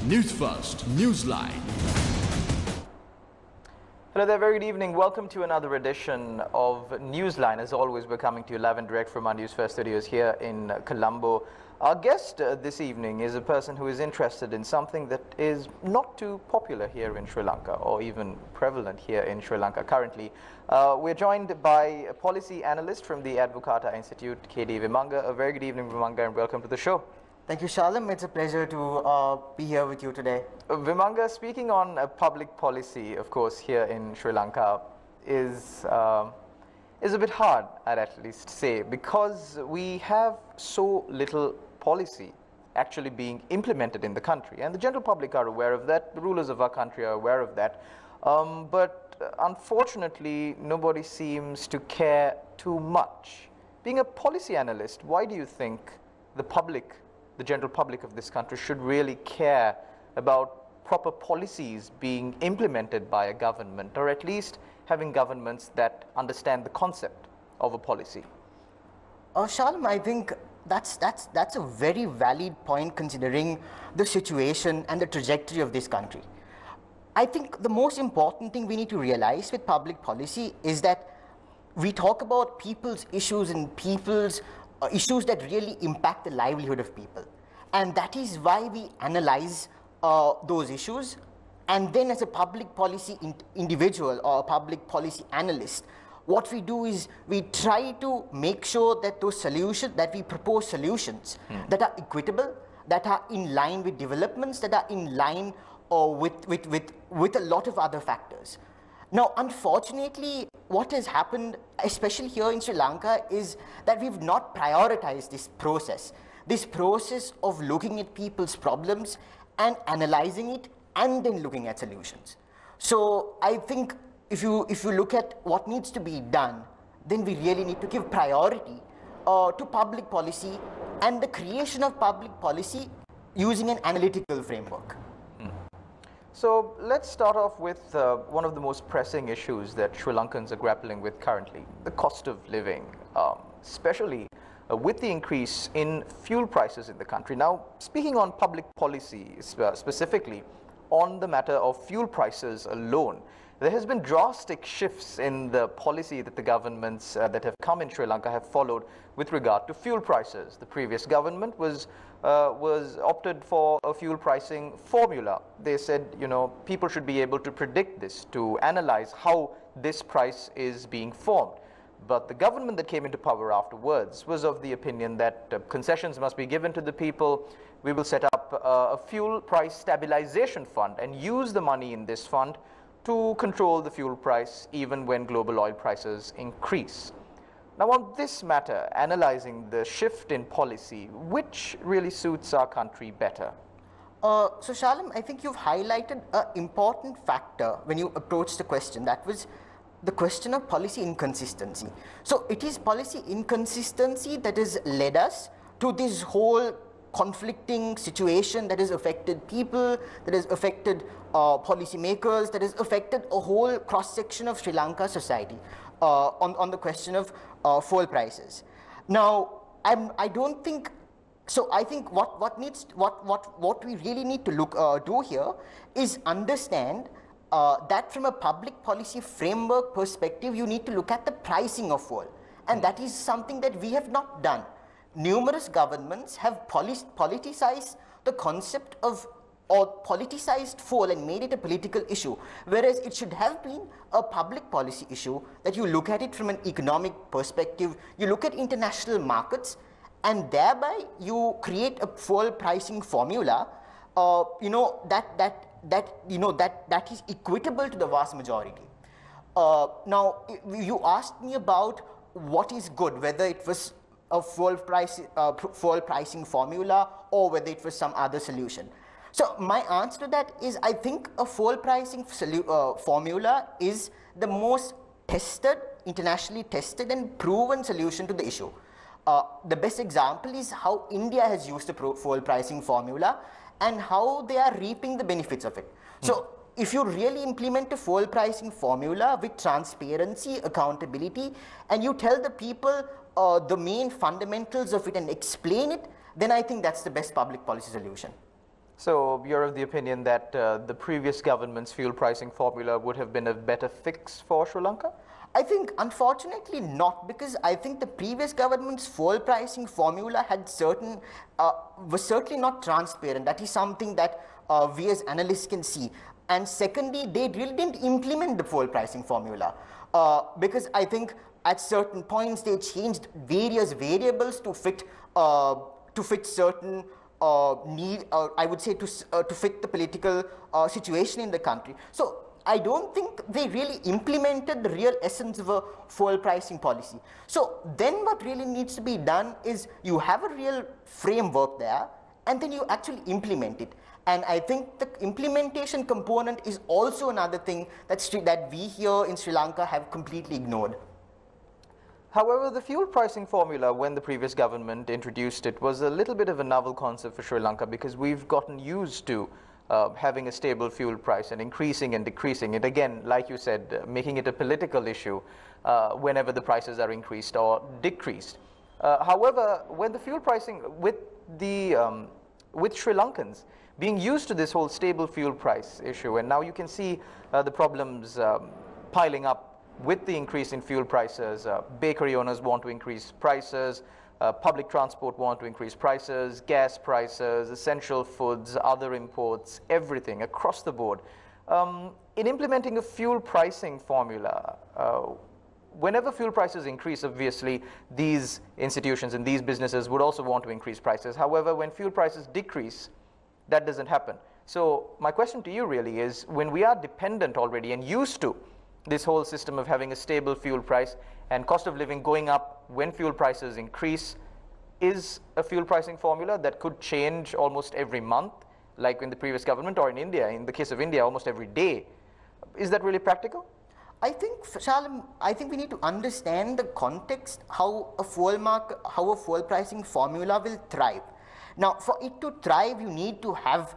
Newsfirst, Newsline. Hello there, very good evening. Welcome to another edition of Newsline. As always, we're coming to you live and direct from our Newsfirst studios here in Colombo. Our guest this evening is a person who is interested in something that is not too popular here in Sri Lanka, or even prevalent here in Sri Lanka currently. We're joined by a policy analyst from the Advocata Institute, KD Vimanga. A very good evening, Vimanga, and welcome to the show. Thank you, Sharlan. It's a pleasure to be here with you today. Vimanga, speaking on public policy, of course, here in Sri Lanka is a bit hard, I'd at least say, because we have so little policy actually being implemented in the country. And the general public are aware of that. The rulers of our country are aware of that. But unfortunately, nobody seems to care too much. Being a policy analyst, why do you think the general public of this country should really care about proper policies being implemented by a government, or at least having governments that understand the concept of a policy? Sharlan, I think that's a very valid point considering the situation and the trajectory of this country. I think the most important thing we need to realize with public policy is that we talk about people's issues and people's issues that really impact the livelihood of people. And that is why we analyze those issues. And then as a public policy individual or a public policy analyst, what we do is we try to make sure that those solutions, that we propose solutions that are equitable, that are in line with developments, that are in line with a lot of other factors. Now, unfortunately, what has happened, especially here in Sri Lanka, is that we've not prioritized this process of looking at people's problems and analyzing it and then looking at solutions. So I think if you look at what needs to be done, then we really need to give priority to public policy and the creation of public policy using an analytical framework. So let's start off with one of the most pressing issues that Sri Lankans are grappling with currently, the cost of living, especially with the increase in fuel prices in the country. Now, speaking on public policy specifically on the matter of fuel prices alone, there has been drastic shifts in the policy that the governments that have come in Sri Lanka have followed with regard to fuel prices. The previous government was opted for a fuel pricing formula. They said, you know, people should be able to predict this, to analyze how this price is being formed. But the government that came into power afterwards was of the opinion that concessions must be given to the people. We will set up a fuel price stabilization fund and use the money in this fund to control the fuel price even when global oil prices increase. Now, on this matter, analyzing the shift in policy, which really suits our country better? So Sharlan, I think you've highlighted an important factor when you approached the question. That was the question of policy inconsistency. So it is policy inconsistency that has led us to this whole conflicting situation that has affected people, that has affected policymakers, that has affected a whole cross-section of Sri Lanka society on the question of fuel prices. Now, I don't think so. I think what we really need to do here is understand that from a public policy framework perspective, you need to look at the pricing of fuel, and that is something that we have not done. Numerous governments have politicized the concept of or politicized fuel and made it a political issue, whereas it should have been a public policy issue that you look at it from an economic perspective, you look at international markets, and thereby you create a fuel pricing formula, that is equitable to the vast majority. Now, you asked me about what is good, whether it was a fuel pricing formula or whether it was some other solution. So my answer to that is, I think a fuel pricing formula is the most tested, internationally tested and proven solution to the issue. The best example is how India has used the fuel pricing formula and how they are reaping the benefits of it. So if you really implement a fuel pricing formula with transparency, accountability, and you tell the people the main fundamentals of it and explain it, then I think that's the best public policy solution. So you're of the opinion that the previous government's fuel pricing formula would have been a better fix for Sri Lanka? I think unfortunately not, because I think the previous government's fuel pricing formula had was certainly not transparent. That is something that we as analysts can see. And secondly, they really didn't implement the fuel pricing formula because I think at certain points they changed various variables to fit certain I would say to fit the political situation in the country. So I don't think they really implemented the real essence of a fuel pricing policy. So then what really needs to be done is you have a real framework there and then you actually implement it. And I think the implementation component is also another thing that we here in Sri Lanka have completely ignored. However, the fuel pricing formula, when the previous government introduced it, was a little bit of a novel concept for Sri Lanka because we've gotten used to having a stable fuel price and increasing and decreasing it. Again, like you said, making it a political issue whenever the prices are increased or decreased. However, when the fuel pricing with Sri Lankans being used to this whole stable fuel price issue, and now you can see the problems piling up with the increase in fuel prices. Bakery owners want to increase prices, public transport want to increase prices, gas prices, essential foods, other imports, everything across the board. In implementing a fuel pricing formula, whenever fuel prices increase, obviously these institutions and these businesses would also want to increase prices. However, when fuel prices decrease, that doesn't happen. So my question to you really is, when we are dependent already and used to this whole system of having a stable fuel price and cost of living going up when fuel prices increase, is a fuel pricing formula that could change almost every month, like in the previous government, or in India, in the case of India, almost every day. Is that really practical? I think, Sharlan, I think we need to understand the context how a fuel pricing formula will thrive. Now, for it to thrive, you need to have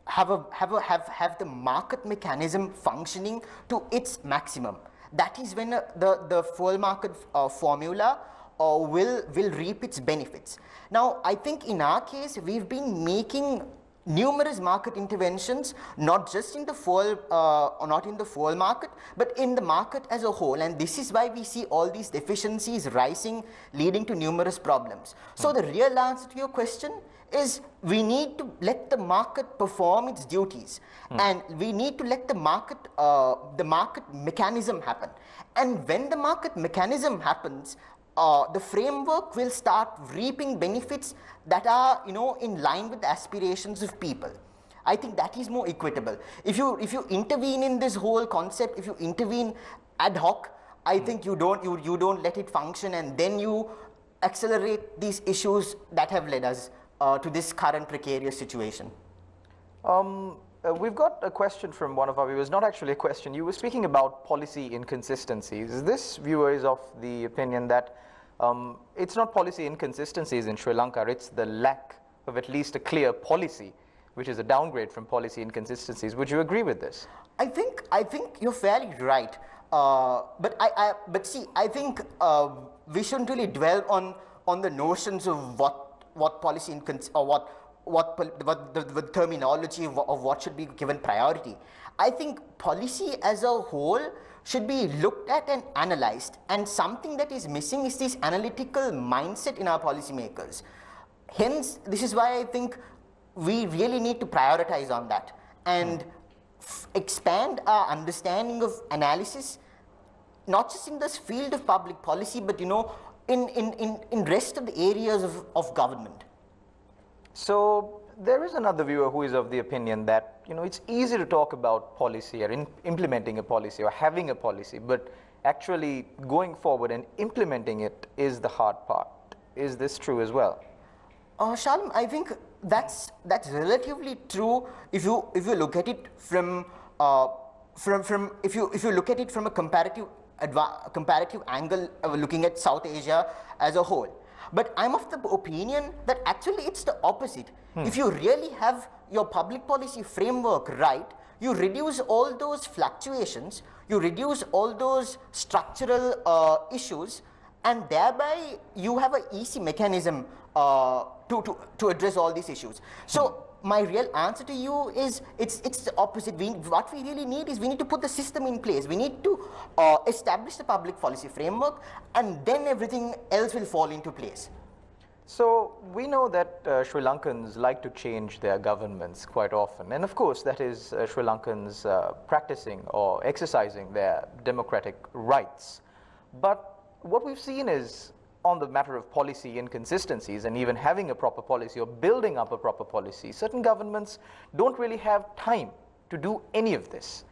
the market mechanism functioning to its maximum. That is when the fuel market formula will reap its benefits. Now, I think in our case, we've been making numerous market interventions, not just in the fuel, not in the fuel market, but in the market as a whole. And this is why we see all these deficiencies rising, leading to numerous problems. So the real answer to your question is we need to let the market perform its duties, and we need to let the market mechanism happen. And when the market mechanism happens, the framework will start reaping benefits that are, in line with the aspirations of people. I think that is more equitable. If you intervene in this whole concept, if you intervene ad hoc, I think you don't let it function, and then you accelerate these issues that have led us to this current precarious situation. We've got a question from one of our viewers, not actually a question. You were speaking about policy inconsistencies. This viewer is of the opinion that it's not policy inconsistencies in Sri Lanka, it's the lack of at least a clear policy, which is a downgrade from policy inconsistencies. Would you agree with this? I think you're fairly right. But see, I think we shouldn't really dwell on the notions of what policy the terminology of what should be given priority. I think policy as a whole should be looked at and analyzed, and something that is missing is this analytical mindset in our policymakers. Hence, this is why I think we really need to prioritize on that and expand our understanding of analysis, not just in this field of public policy, but in rest of the areas of government. So there is another viewer who is of the opinion that it's easy to talk about policy or implementing a policy or having a policy, but actually going forward and implementing it is the hard part. Is this true as well? Sharlan, I think that's relatively true if you look at it from if you look at it from a comparative angle of looking at South Asia as a whole. But I'm of the opinion that actually it's the opposite. If you really have your public policy framework right, you reduce all those fluctuations, you reduce all those structural issues, and thereby you have an easy mechanism to address all these issues. So my real answer to you is it's the opposite. What we really need is we need to put the system in place. We need to establish the public policy framework, and then everything else will fall into place. So we know that Sri Lankans like to change their governments quite often, and of course that is Sri Lankans practicing or exercising their democratic rights. But what we've seen is, on the matter of policy inconsistencies and even having a proper policy or building up a proper policy, certain governments don't really have time to do any of this.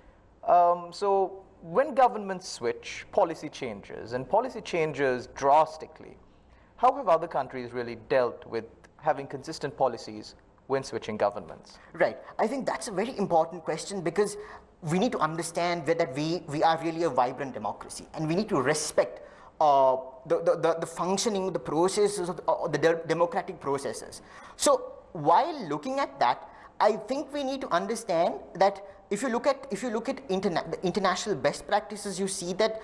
So when governments switch, policy changes, and policy changes drastically. How have other countries really dealt with having consistent policies when switching governments? Right. I think that's a very important question, because we need to understand that we are really a vibrant democracy, and we need to respect the functioning, the processes of the democratic processes. So while looking at that, I think we need to understand that if you look at the international best practices, you see that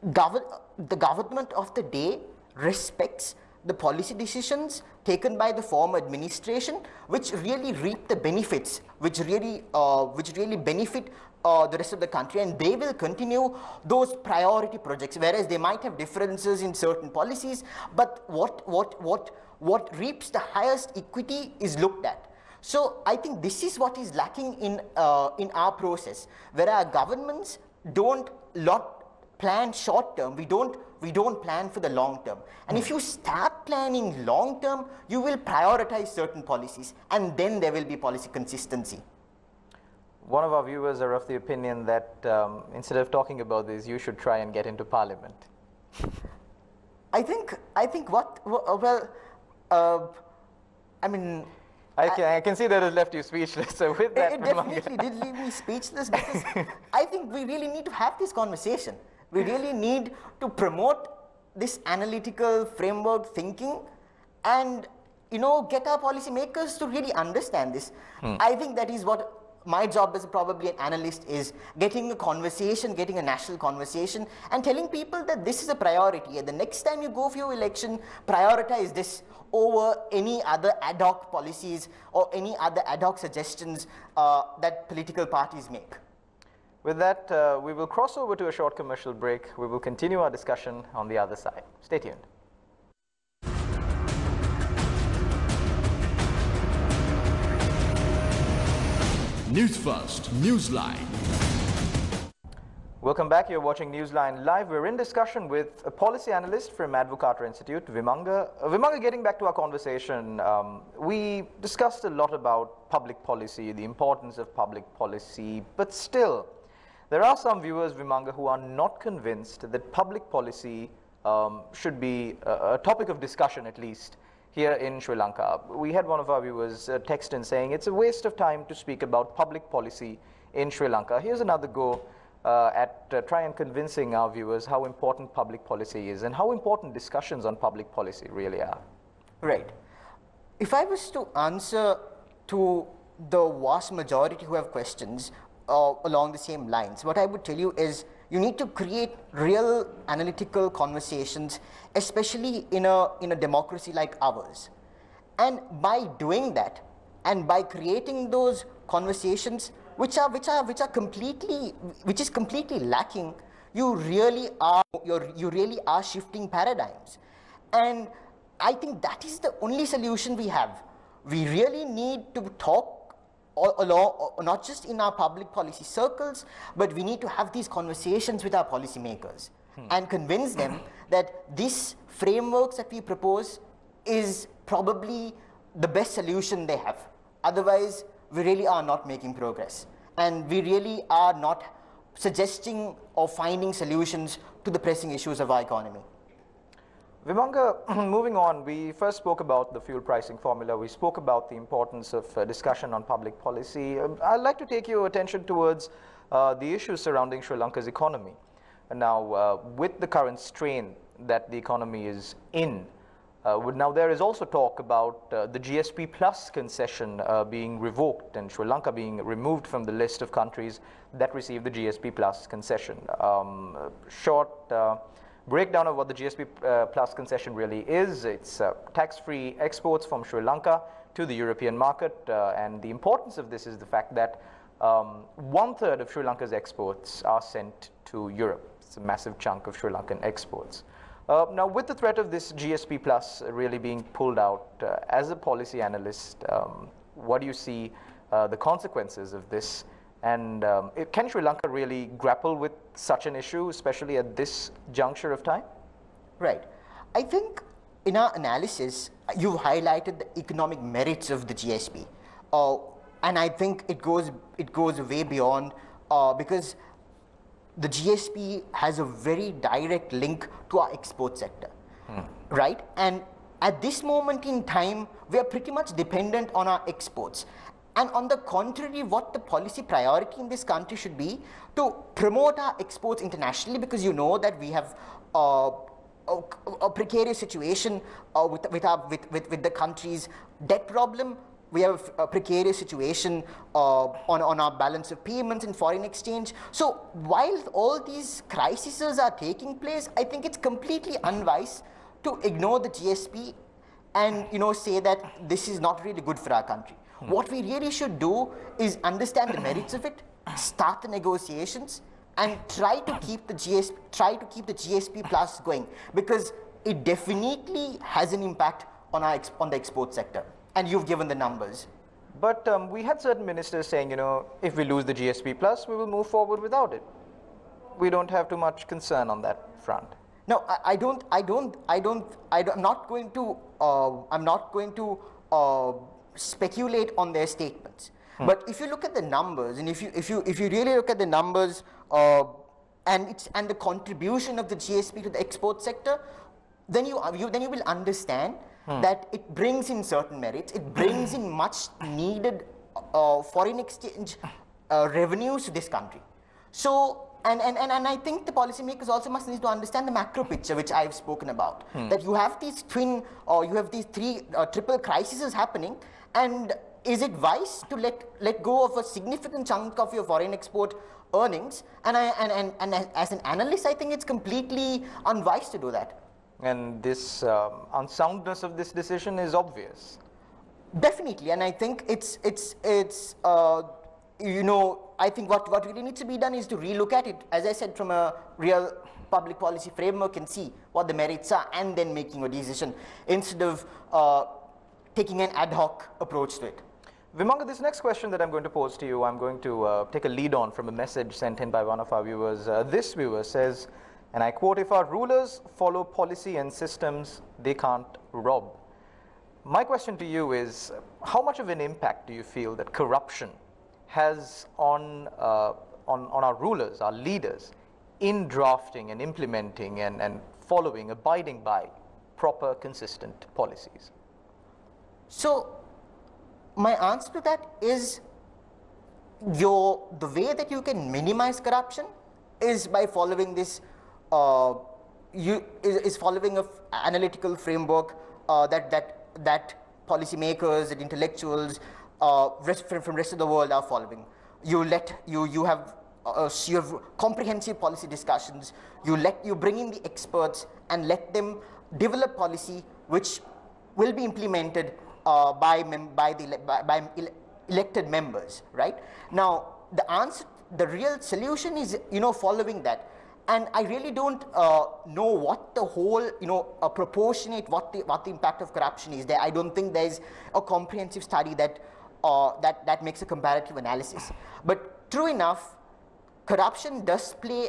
the government of the day respects the policy decisions taken by the former administration, which really reap the benefits, which really benefit the rest of the country, and they will continue those priority projects, whereas they might have differences in certain policies, but what reaps the highest equity is looked at. So I think this is what is lacking in our process, where our governments don't plan short term. We don't plan for the long term. And if you start planning long term, you will prioritize certain policies, and then there will be policy consistency. One of our viewers are of the opinion that instead of talking about this, you should try and get into parliament. I think I mean, I can see that it left you speechless. So with that, it definitely did leave me speechless, because I think we really need to have this conversation. We really need to promote this analytical framework thinking, and get our policymakers to really understand this. I think that is what my job as probably an analyst is, getting a national conversation and telling people that this is a priority, and the next time you go for your election, prioritize this over any other ad hoc policies or any other ad hoc suggestions that political parties make. With that, we will cross over to a short commercial break. We will continue our discussion on the other side. Stay tuned. Newsfirst, Newsline. Welcome back. You're watching Newsline Live. We're in discussion with a policy analyst from Advocata Institute, Vimanga. Vimanga, getting back to our conversation, we discussed a lot about public policy, the importance of public policy, but still, there are some viewers, Vimanga, who are not convinced that public policy should be a topic of discussion, at least here in Sri Lanka. We had one of our viewers text in saying it's a waste of time to speak about public policy in Sri Lanka. Here's another go at trying convincing our viewers how important public policy is and how important discussions on public policy really are. Right. If I was to answer to the vast majority who have questions along the same lines, what I would tell you is you need to create real analytical conversations, especially in a democracy like ours. And by doing that, and by creating those conversations which is completely lacking, you really are shifting paradigms. And I think that is the only solution we have. We really need to talk along, not just in our public policy circles, but we need to have these conversations with our policymakers and convince them that this frameworks that we propose is probably the best solution they have. Otherwise, we really are not making progress, and we really are not suggesting or finding solutions to the pressing issues of our economy. Vimanga, moving on, we first spoke about the fuel pricing formula. We spoke about the importance of discussion on public policy. I'd like to take your attention towards the issues surrounding Sri Lanka's economy. And now, with the current strain that the economy is in, now there is also talk about the GSP Plus concession being revoked and Sri Lanka being removed from the list of countries that receive the GSP Plus concession. breakdown of what the GSP Plus concession really is. It's tax-free exports from Sri Lanka to the European market, and the importance of this is the fact that 1/3 of Sri Lanka's exports are sent to Europe. It's a massive chunk of Sri Lankan exports. Now, with the threat of this GSP Plus really being pulled out, as a policy analyst, what do you see the consequences of this? And can Sri Lanka really grapple with such an issue, especially at this juncture of time? Right. I think in our analysis, you've highlighted the economic merits of the GSP. And I think it goes way beyond, because the GSP has a very direct link to our export sector, right? And at this moment in time, we are pretty much dependent on our exports. And on the contrary, what the policy priority in this country should be to promote our exports internationally, because you know that we have a precarious situation with the country's debt problem. We have a precarious situation on our balance of payments and foreign exchange. So while all these crises are taking place, I think it's completely unwise to ignore the GSP and say that this is not really good for our country. What we really should do is understand the merits of it, start the negotiations, and try to keep the GSP Plus going, because it definitely has an impact on the export sector. And you've given the numbers. But we had certain ministers saying, if we lose the GSP Plus, we will move forward without it. We don't have too much concern on that front. No, I'm not going to speculate on their statements. But if you look at the numbers, and if you really look at the numbers, and the contribution of the GSP to the export sector, then you will understand that it brings in certain merits. It brings in much needed foreign exchange revenues to this country. So, and I think the policymakers also must need to understand the macro picture, which I've spoken about. That you have these triple crises happening, and is it wise to let go of a significant chunk of your foreign export earnings? And as an analyst, I think it's completely unwise to do that. And this unsoundness of this decision is obvious. Definitely, and I think I think what really needs to be done is to relook at it, as I said, from a real public policy framework, and see what the merits are, and then making a decision instead of taking an ad hoc approach to it. Vimanga, this next question that I'm going to pose to you, I'm going to take a lead on from a message sent in by one of our viewers. This viewer says, and I quote, "If our rulers follow policy and systems, they can't rob." My question to you is, how much of an impact do you feel that corruption has on our rulers, our leaders, in drafting and implementing and following, abiding by proper, consistent policies? So, my answer to that is, the way that you can minimize corruption is by following this. Is following an analytical framework that policymakers and intellectuals from rest of the world are following. You have comprehensive policy discussions. You bring in the experts and let them develop policy which will be implemented by elected members. Right now, the real solution is following that. And I really don't know what the whole, proportionate, what the impact of corruption is there. I don't think there's a comprehensive study that makes a comparative analysis. But true enough, corruption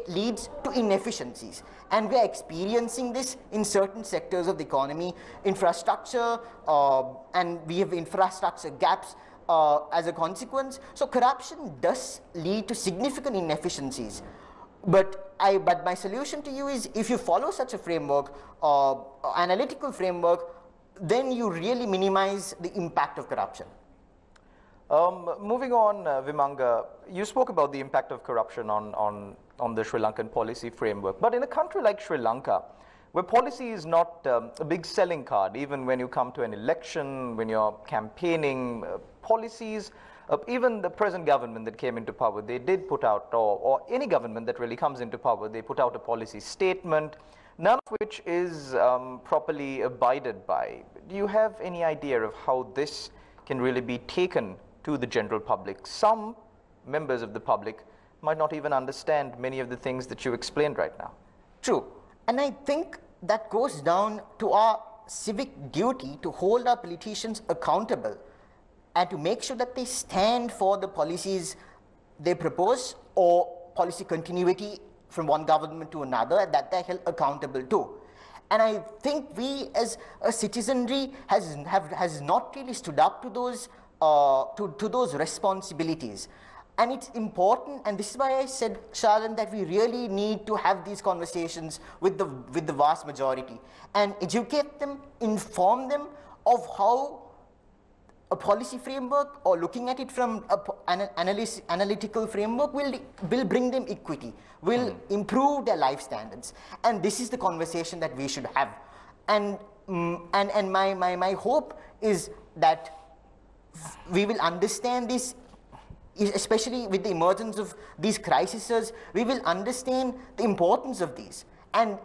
leads to inefficiencies. And we are experiencing this in certain sectors of the economy, infrastructure, and we have infrastructure gaps as a consequence. So corruption does lead to significant inefficiencies. But my solution to you is, if you follow such a framework, analytical framework, then you really minimize the impact of corruption. Moving on, Vimanga, you spoke about the impact of corruption on the Sri Lankan policy framework. But in a country like Sri Lanka, where policy is not a big selling card, even when you come to an election, when you're campaigning, policies, even the present government that came into power, they did put out, or any government that really comes into power, they put out a policy statement. none of which is properly abided by. Do you have any idea of how this can really be taken to the general public? Some members of the public might not even understand many of the things that you explained right now. True. And I think that goes down to our civic duty to hold our politicians accountable and to make sure that they stand for the policies they propose or policy continuity from one government to another, that they're held accountable to. And I think we as a citizenry has not really stood up to those responsibilities. And it's important, and this is why I said, Sharlan, that we really need to have these conversations with the vast majority and educate them, inform them of how a policy framework or looking at it from an analytical framework will bring them equity, will improve their life standards. And this is the conversation that we should have. And my hope is that we will understand this, especially with the emergence of these crises, we will understand the importance of these. And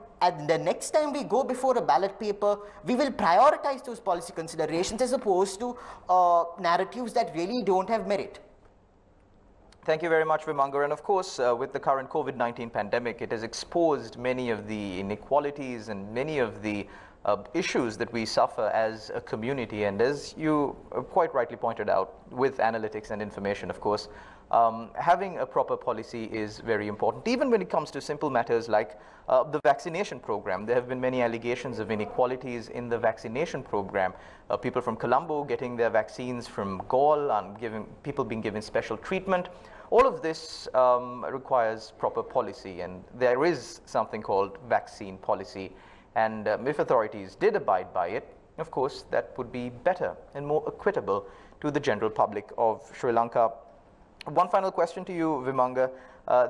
the next time we go before a ballot paper, we will prioritize those policy considerations as opposed to narratives that really don't have merit. Thank you very much, Vimanga. And of course, with the current COVID-19 pandemic, it has exposed many of the inequalities and many of the issues that we suffer as a community. And as you quite rightly pointed out, with analytics and information, of course, having a proper policy is very important. Even when it comes to simple matters like the vaccination program, there have been many allegations of inequalities in the vaccination program. People from Colombo getting their vaccines from Gaul and people being given special treatment. All of this requires proper policy, and there is something called vaccine policy. And if authorities did abide by it, of course, that would be better and more equitable to the general public of Sri Lanka. One final question to you, Vimanga.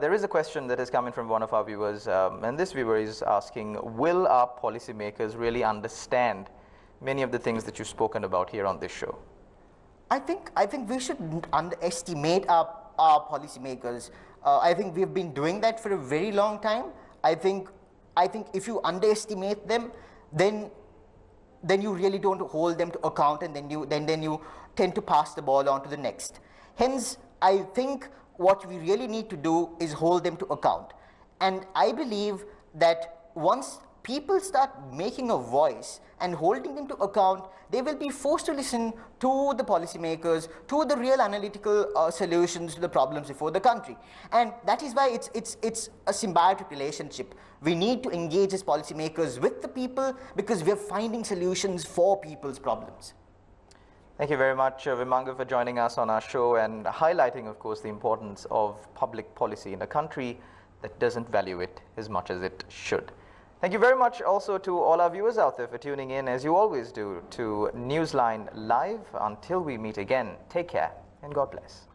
There is a question that has come in from one of our viewers, and this viewer is asking, will our policymakers really understand many of the things that you've spoken about here on this show? I think we shouldn't underestimate our policymakers. I think we've been doing that for a very long time. I think if you underestimate them, then you really don't hold them to account, and then you tend to pass the ball on to the next. Hence, I think what we really need to do is hold them to account. And I believe that once people start making a voice and holding them to account, they will be forced to listen to the policymakers, to the real analytical solutions to the problems before the country. And that is why it's a symbiotic relationship. We need to engage as policymakers with the people because we're finding solutions for people's problems. Thank you very much, Vimanga, for joining us on our show and highlighting, of course, the importance of public policy in a country that doesn't value it as much as it should. Thank you very much also to all our viewers out there for tuning in, as you always do, to Newsline Live. Until we meet again, take care and God bless.